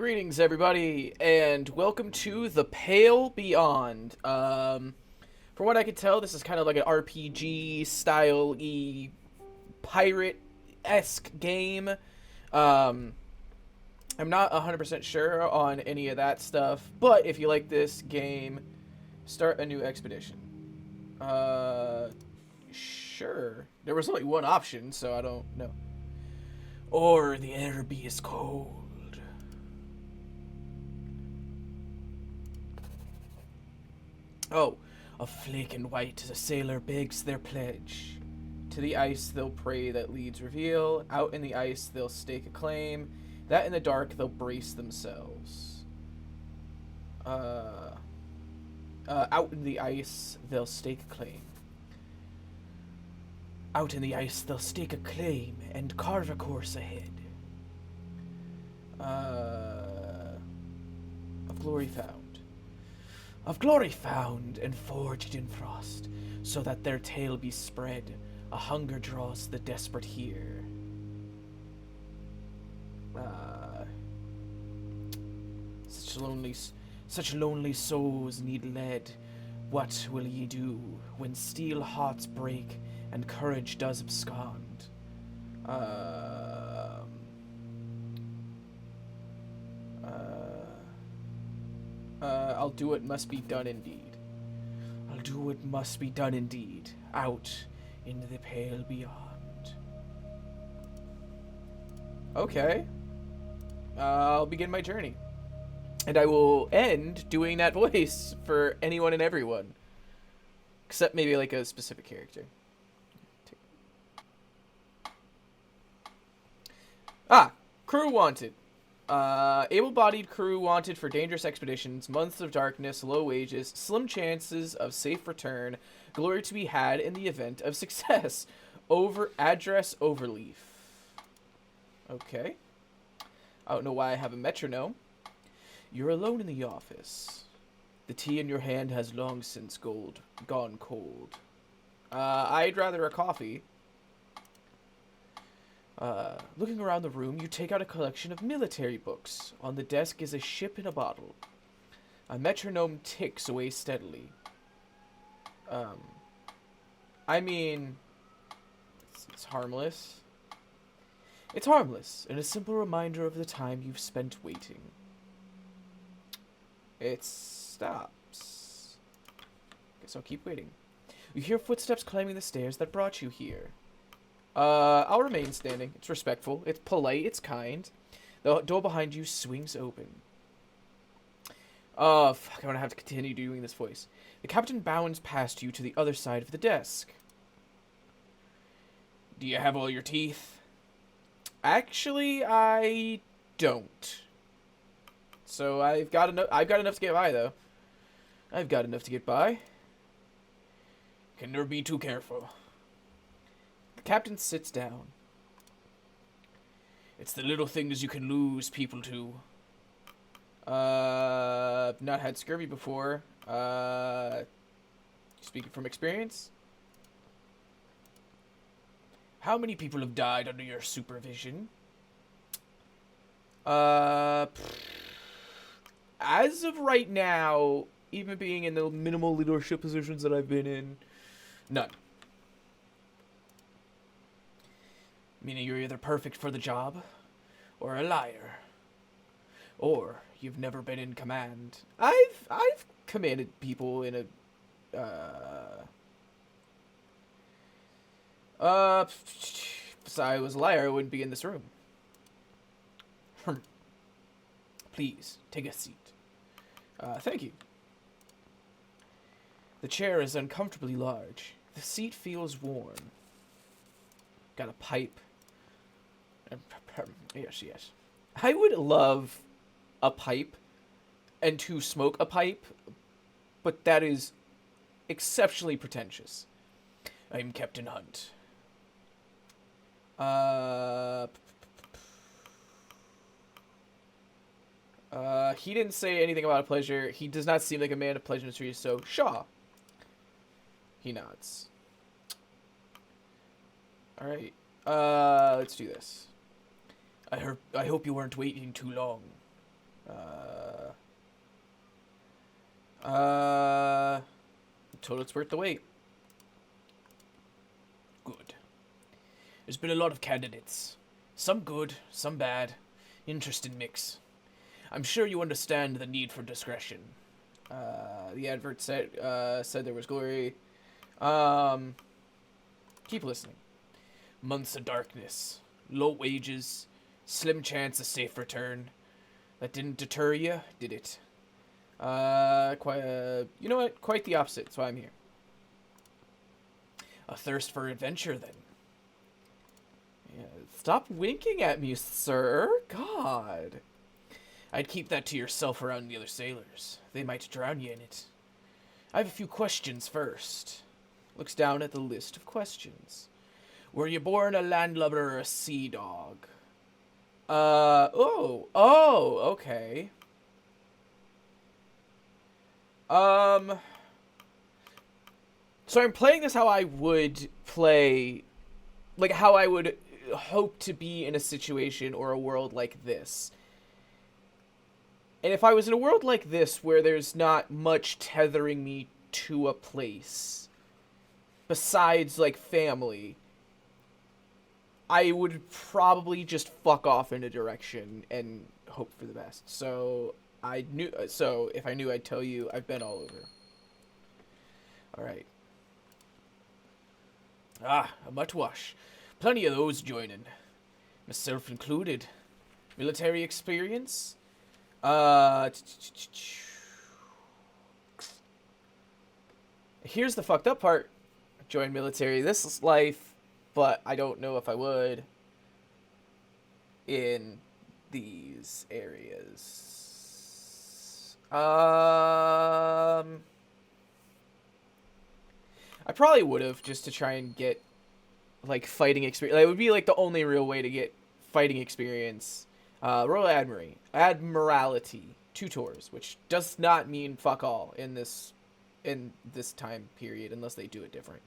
Greetings, everybody, and welcome to The Pale Beyond. From what I can tell, this is kind of like an RPG style pirate-esque game. Um, I'm not 100% sure on any of that stuff, but if you like this game, start a new expedition. Sure. There was only one option, so I don't know. Or the air be is cold. Oh, of flake and white, a sailor begs their pledge. To the ice they'll pray that leads reveal. Out in the ice they'll stake a claim. That in the dark they'll brace themselves. Out in the ice they'll stake a claim. Out in the ice they'll stake a claim and carve a course ahead. Of glory found. Of glory found and forged in frost, so that their tale be spread, a hunger draws the desperate here. Such lonely souls need lead. What will ye do when steel hearts break and courage does abscond? I'll do what must be done indeed. I'll do what must be done indeed. Out into the pale beyond. Okay. I'll begin my journey. And I will end doing that voice for anyone and everyone. Except maybe like a specific character. Crew wanted. Able-bodied crew wanted for dangerous expeditions, months of darkness, low wages, slim chances of safe return, glory to be had in the event of success. Over address overleaf. Okay. I don't know why I have a metronome. You're alone in the office. The tea in your hand has long since gone cold. I'd rather a coffee. Looking around the room, you take out a collection of military books. On the desk is a ship in a bottle. A metronome ticks away steadily. I mean, it's harmless. It's harmless, and a simple reminder of the time you've spent waiting. It stops. Guess I'll keep waiting. You hear footsteps climbing the stairs that brought you here. I'll remain standing. It's respectful. It's polite. It's kind. The door behind you swings open. Oh, fuck. I'm gonna have to continue doing this voice. The captain bounds past you to the other side of the desk. Do you have all your teeth? Actually, I don't. So I've got enough to get by, though. I've got enough to get by. Can never be too careful. The captain sits down. It's the little things you can lose people to. Not had scurvy before. Speaking from experience? How many people have died under your supervision? As of right now, even being in the minimal leadership positions that I've been in, none. Meaning you're either perfect for the job, or a liar. Or you've never been in command. I've commanded people in a if I was a liar, I wouldn't be in this room. Please, take a seat. Thank you. The chair is uncomfortably large. The seat feels warm. Got a pipe. Yes. I would love a pipe and to smoke a pipe, but that is exceptionally pretentious. I'm Captain Hunt. He didn't say anything about a pleasure. He does not seem like a man of pleasantries, so Shaw. He nods. Alright. Let's do this. I hope you weren't waiting too long. Total it's worth the wait. Good. There's been a lot of candidates. Some good, some bad. Interesting mix. I'm sure you understand the need for discretion. The advert said there was glory. Keep listening. Months of darkness. Low wages. Slim chance of safe return. That didn't deter you, did it? You know what? Quite the opposite. That's why I'm here. A thirst for adventure, then. Yeah, stop winking at me, sir. God. I'd keep that to yourself around the other sailors. They might drown you in it. I have a few questions first. Looks down at the list of questions. Were you born a landlubber or a sea dog? Oh, okay. So I'm playing this how I would play, like how I would hope to be in a situation or a world like this. And if I was in a world like this where there's not much tethering me to a place, besides, like, family, I would probably just fuck off in a direction and hope for the best. So if I knew, I'd tell you. I've been all over. Alright. A mutwash. Plenty of those joining. Myself included. Military experience? Here's the fucked up part. Join military. This is life, but I don't know if I would in these areas. I probably would have, just to try and get, like, fighting experience. It would be, like, the only real way to get fighting experience. Royal Admiralty tutors, which does not mean fuck all in this time period, unless they do it different.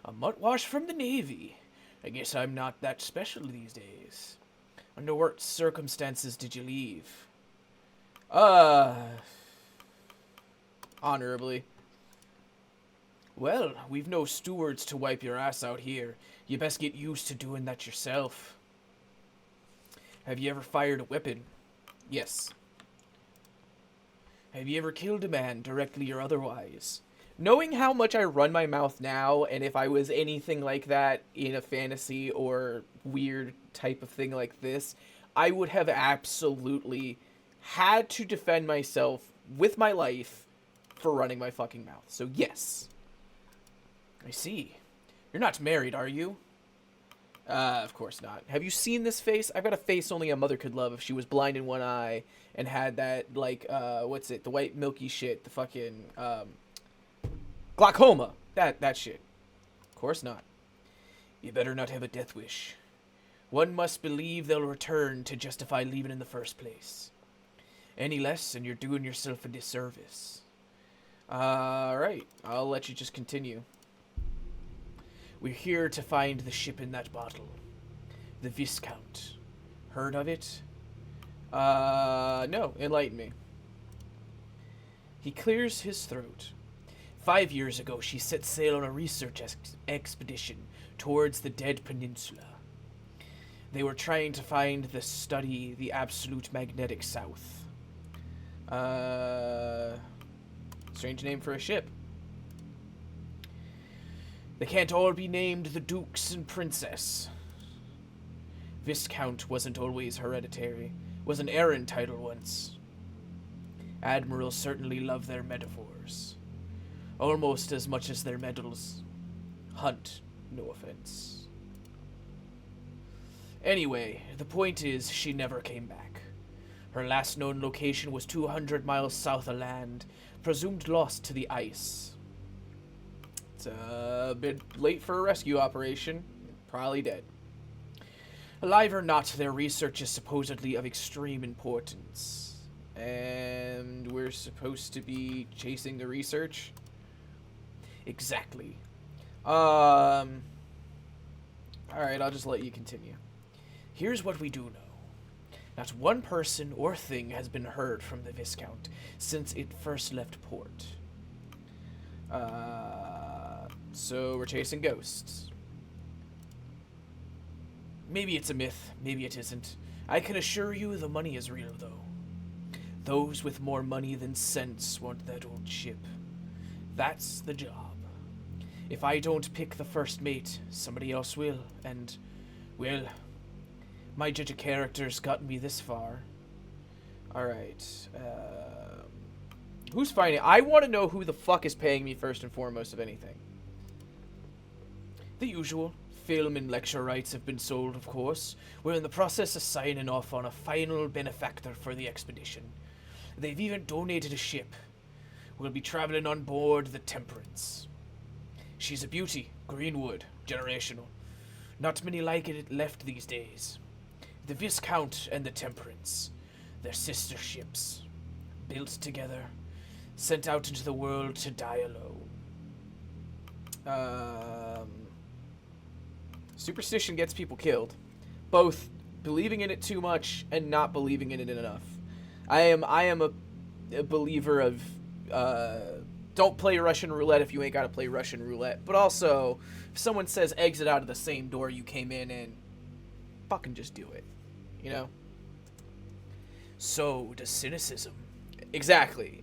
A mutwash from the Navy. I guess I'm not that special these days. Under what circumstances did you leave? Honorably. Well, we've no stewards to wipe your ass out here. You best get used to doing that yourself. Have you ever fired a weapon? Yes. Have you ever killed a man, directly or otherwise? Knowing how much I run my mouth now, and if I was anything like that in a fantasy or weird type of thing like this, I would have absolutely had to defend myself with my life for running my fucking mouth. So yes. I see. You're not married, are you? Of course not. Have you seen this face? I've got a face only a mother could love if she was blind in one eye and had that, like, what's it? The white milky shit. The fucking, glaucoma. That shit. Of course not. You better not have a death wish. One must believe they'll return to justify leaving in the first place. Any less, and you're doing yourself a disservice. Alright. I'll let you just continue. We're here to find the ship in that bottle. The Viscount. Heard of it? No. Enlighten me. He clears his throat. 5 years ago, she set sail on a research expedition towards the Dead Peninsula. They were trying to find the absolute magnetic south. Strange name for a ship. They can't all be named the Dukes and Princess. Viscount wasn't always hereditary. Was an errand title once. Admirals certainly love their metaphors. Almost as much as their medals. Hunt, no offense. Anyway, the point is, she never came back. Her last known location was 200 miles south of land, presumed lost to the ice. It's a bit late for a rescue operation. Probably dead. Alive or not, their research is supposedly of extreme importance. And we're supposed to be chasing the research? Exactly. Alright, I'll just let you continue. Here's what we do know. Not one person or thing has been heard from the Viscount since it first left port. So we're chasing ghosts. Maybe it's a myth, maybe it isn't. I can assure you the money is real, though. Those with more money than sense want that old ship. That's the job. If I don't pick the first mate, somebody else will, and, well, my judge of character's gotten me this far. Alright, who's finding? I want to know who the fuck is paying me first and foremost of anything. The usual. Film and lecture rights have been sold, of course. We're in the process of signing off on a final benefactor for the expedition. They've even donated a ship. We'll be traveling on board the Temperance. She's a beauty, Greenwood, generational. Not many like it left these days. The Viscount and the Temperance, they're sister ships, built together, sent out into the world to die alone. Superstition gets people killed. Both believing in it too much and not believing in it enough. I am a believer of don't play Russian roulette if you ain't gotta play Russian roulette. But also, if someone says exit out of the same door you came in, fucking just do it. You know? So does cynicism. Exactly.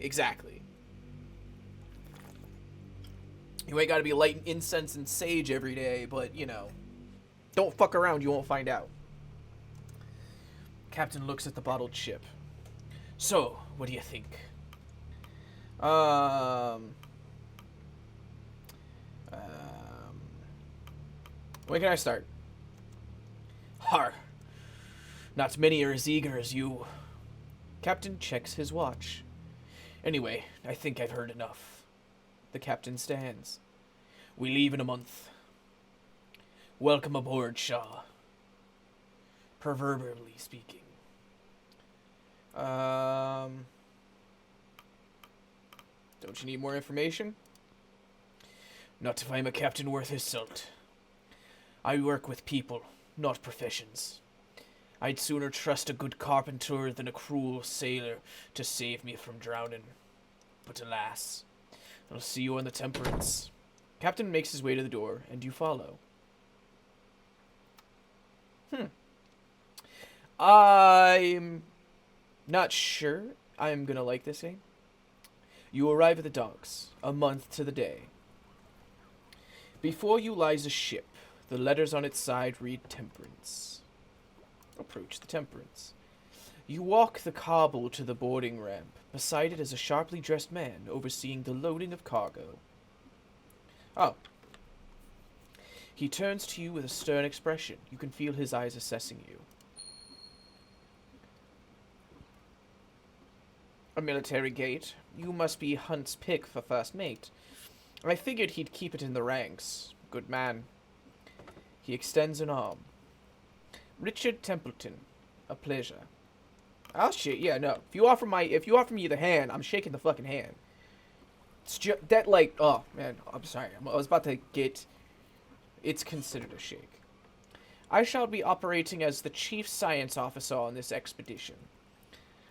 You ain't gotta be lighting incense and sage every day, but, you know, don't fuck around, you won't find out. Captain looks at the bottled ship. So, what do you think? When can I start? Har. Not many are as eager as you. Captain checks his watch. Anyway, I think I've heard enough. The captain stands. We leave in a month. Welcome aboard, Shaw. Proverbially speaking. Don't you need more information? Not if I'm a captain worth his salt. I work with people, not professions. I'd sooner trust a good carpenter than a cruel sailor to save me from drowning. But alas, I'll see you on the Temperance. Captain makes his way to the door, and you follow. I'm not sure I'm gonna like this game. You arrive at the docks, a month to the day. Before you lies a ship. The letters on its side read Temperance. Approach the Temperance. You walk the cobble to the boarding ramp. Beside it is a sharply dressed man overseeing the loading of cargo. Oh. He turns to you with a stern expression. You can feel his eyes assessing you. A military gait. You must be Hunt's pick for first mate. I figured he'd keep it in the ranks. Good man. He extends an arm. Richard Templeton. A pleasure. Oh shit, yeah, no. If you offer me the hand, I'm shaking the fucking hand. It's just that, like, oh man, I'm sorry. I was about to get. It's considered a shake. I shall be operating as the chief science officer on this expedition.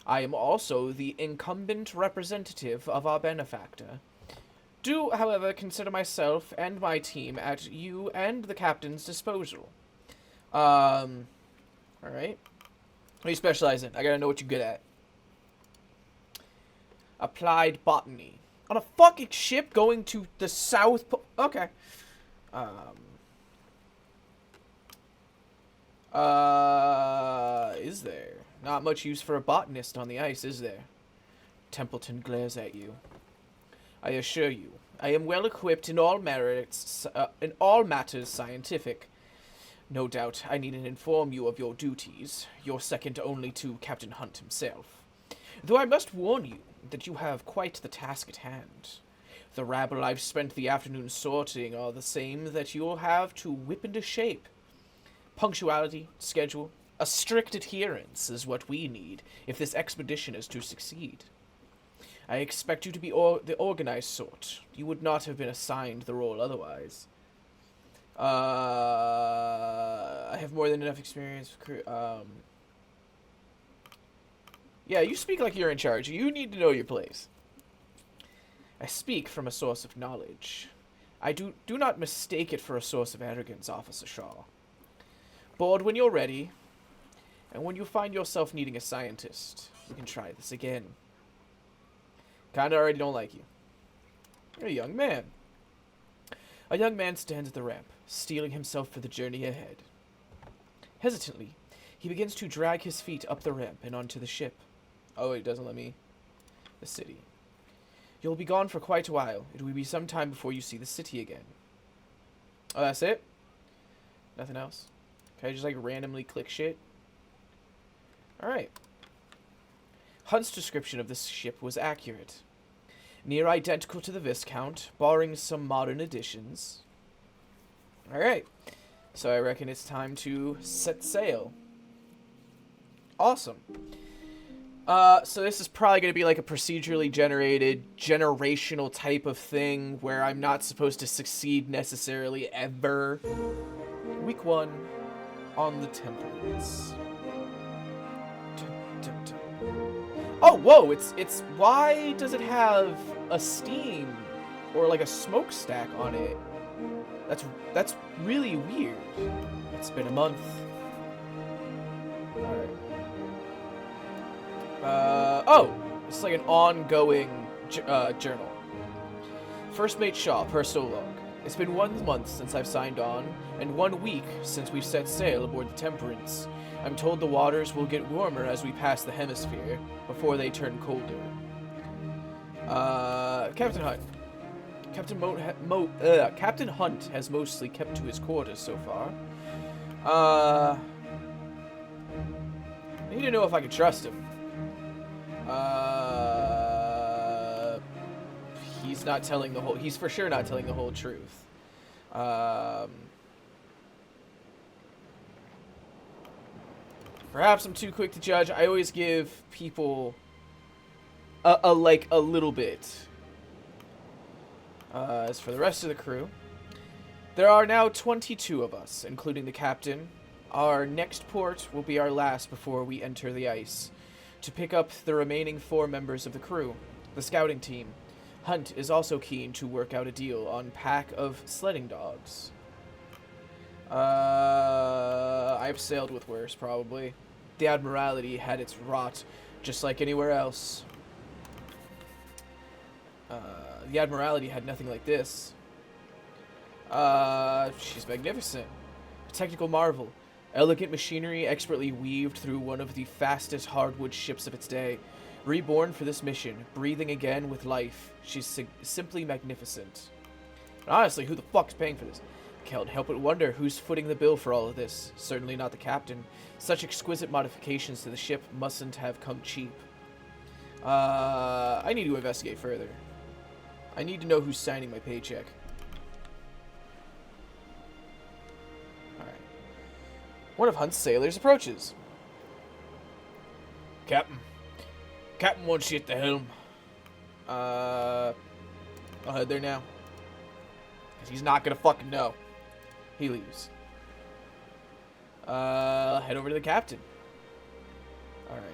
I am also the incumbent representative of our benefactor. Do, however, consider myself and my team at you and the captain's disposal. Alright. What do you specialize in? I gotta know what you're good at. Applied botany. On a fucking ship going to the South Pole. Okay. Is there? Not much use for a botanist on the ice, is there? Templeton glares at you. I assure you, I am well equipped in all matters scientific. No doubt, I needn't inform you of your duties. You're second only to Captain Hunt himself. Though I must warn you that you have quite the task at hand. The rabble I've spent the afternoon sorting are the same that you'll have to whip into shape. Punctuality, schedule, a strict adherence is what we need if this expedition is to succeed. I expect you to be the organized sort. You would not have been assigned the role otherwise. I have more than enough experience. Yeah, you speak like you're in charge. You need to know your place. I speak from a source of knowledge. I do not mistake it for a source of arrogance, Officer Shaw. Board when you're ready, and when you find yourself needing a scientist, we can try this again. Kinda already don't like you. You're a young man. A young man stands at the ramp, steeling himself for the journey ahead. Hesitantly, he begins to drag his feet up the ramp and onto the ship. Oh, it doesn't let me. The city. You'll be gone for quite a while. It will be some time before you see the city again. Oh, that's it? Nothing else? Can I just, like, randomly click shit? Alright. Hunt's description of this ship was accurate. Near identical to the Viscount, barring some modern additions. Alright. So I reckon it's time to set sail. Awesome. So this is probably going to be like a procedurally generated, generational type of thing where I'm not supposed to succeed necessarily ever. Week 1 on the Temperance. Oh, whoa, it's, why does it have a steam or like a smokestack on it? That's really weird. It's been a month. Alright. Oh, it's like an ongoing journal. First Mate Shaw, personal log. It's been 1 month since I've signed on, and 1 week since we've set sail aboard the Temperance. I'm told the waters will get warmer as we pass the hemisphere, before they turn colder. Captain Hunt. Captain Hunt has mostly kept to his quarters so far. I need to know if I can trust him. He's not telling the whole... He's for sure not telling the whole truth. Perhaps I'm too quick to judge. I always give people a little bit. As for the rest of the crew, there are now 22 of us, including the captain. Our next port will be our last before we enter the ice. To pick up the remaining 4 members of the crew, the scouting team, Hunt is also keen to work out a deal on pack of sledding dogs. I've sailed with worse, probably. The Admiralty had its rot, just like anywhere else. The Admiralty had nothing like this. She's magnificent. A technical marvel. Elegant machinery expertly weaved through one of the fastest hardwood ships of its day. Reborn for this mission, breathing again with life. She's simply magnificent. And honestly, who the fuck's paying for this? Can't help but wonder who's footing the bill for all of this. Certainly not the captain. Such exquisite modifications to the ship mustn't have come cheap. I need to investigate further. I need to know who's signing my paycheck. Alright. One of Hunt's sailors approaches. Captain. Captain wants you at the helm. I'll head there now. Because he's not going to fucking know. He leaves. Head over to the captain. Alright.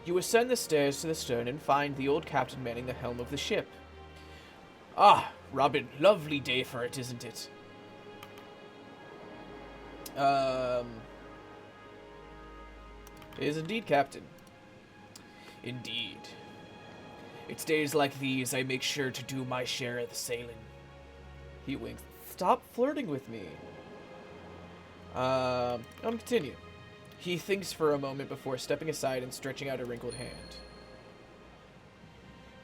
You ascend the stairs to the stern and find the old captain manning the helm of the ship. Ah, Robin, lovely day for it, isn't it? It is indeed, Captain. Indeed. It's days like these I make sure to do my share of the sailing. He winks. Stop flirting with me. I'll continue. He thinks for a moment before stepping aside and stretching out a wrinkled hand.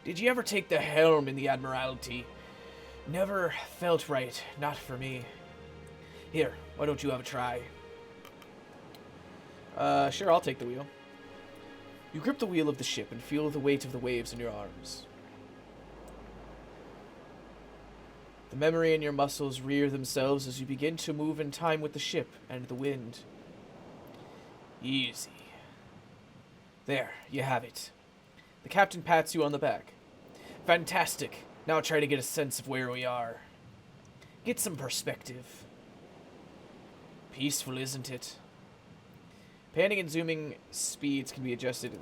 Did you ever take the helm in the Admiralty? Never felt right, not for me. Here, why don't you have a try? Sure, I'll take the wheel. You grip the wheel of the ship and feel the weight of the waves in your arms. The memory in your muscles rear themselves as you begin to move in time with the ship and the wind. Easy. There, you have it. The captain pats you on the back. Fantastic. Now try to get a sense of where we are. Get some perspective. Peaceful, isn't it? Panning and zooming speeds can be adjusted.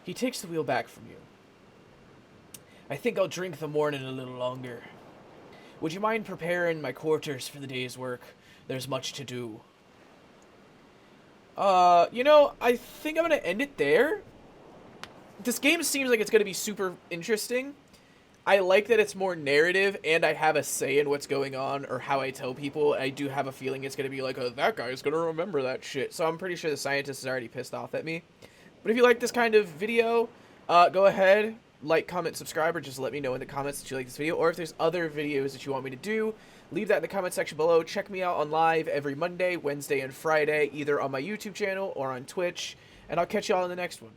He takes the wheel back from you. I think I'll drink the morning a little longer. Would you mind preparing my quarters for the day's work? There's much to do. You know, I think I'm gonna end it there. This game seems like it's gonna be super interesting. I like that it's more narrative, and I have a say in what's going on, or how I tell people. I do have a feeling it's gonna be like, oh, that guy's gonna remember that shit. So I'm pretty sure the scientist is already pissed off at me. But if you like this kind of video, go ahead, like, comment, subscribe, or just let me know in the comments that you like this video. Or if there's other videos that you want me to do, leave that in the comment section below. Check me out on live every Monday, Wednesday, and Friday, either on my YouTube channel or on Twitch. And I'll catch y'all in the next one.